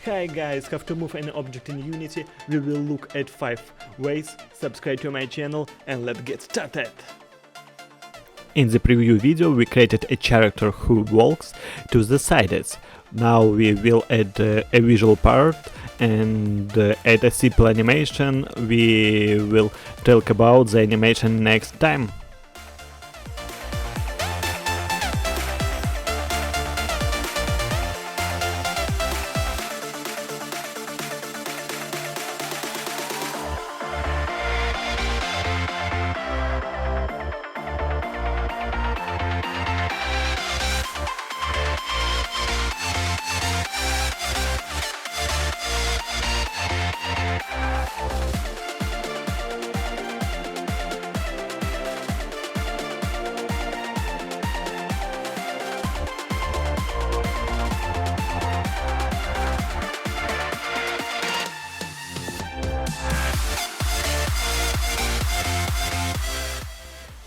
Hi guys, how to move an object in Unity? We will look at 5 ways. Subscribe to my channel and let's get started! In the preview video we created a character who walks to the sides. Now we will add a visual part and add a simple animation. We will talk about the animation next time.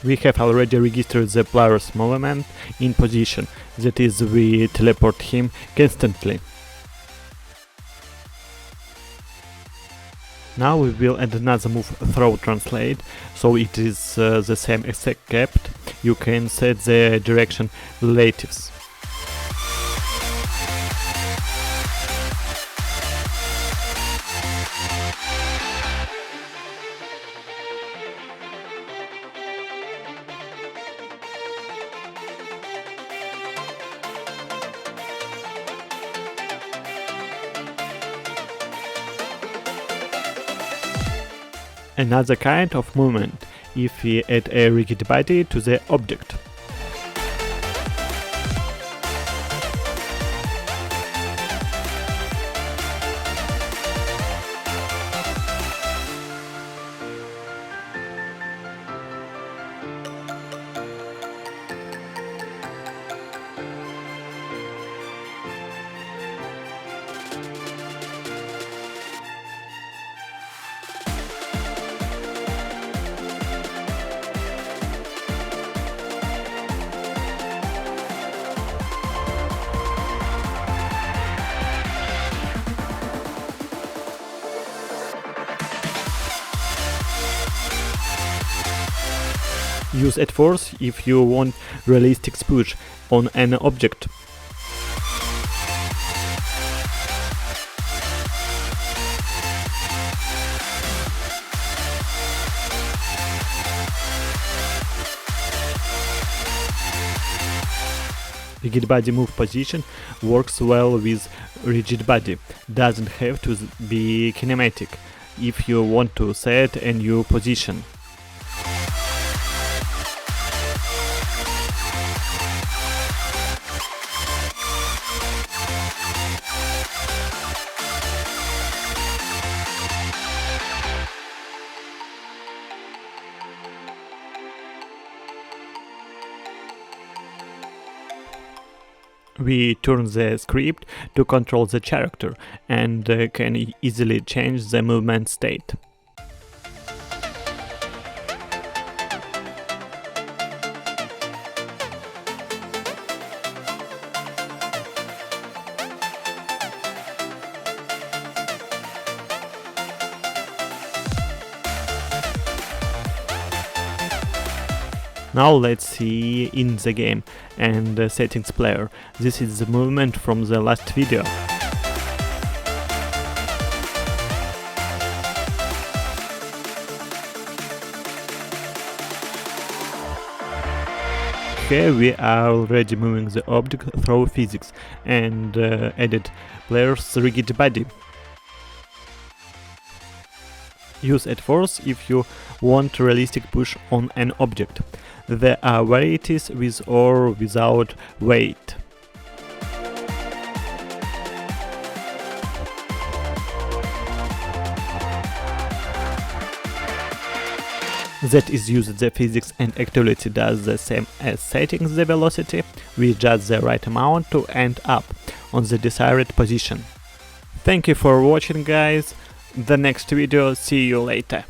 We have already registered the player's movement in position, that is, we teleport him constantly. Now we will add another move, throw translate, so it is the same except you can set the direction relatives. Another kind of movement, if we add a rigid body to the object. Use at force if you want realistic push on an object. Rigid body move position works well with rigid body, doesn't have to be kinematic if you want to set a new position. We turn the script to control the character and can easily change the movement state. Now let's see in the game and settings player. This is the movement from the last video. Here we are already moving the object through physics and added player's rigid body. Use at force if you want realistic push on an object. There are varieties with or without weight. That is used the physics and actuality does the same as setting the velocity. We adjust the right amount to end up on the desired position. Thank you for watching, guys. The next video, see you later.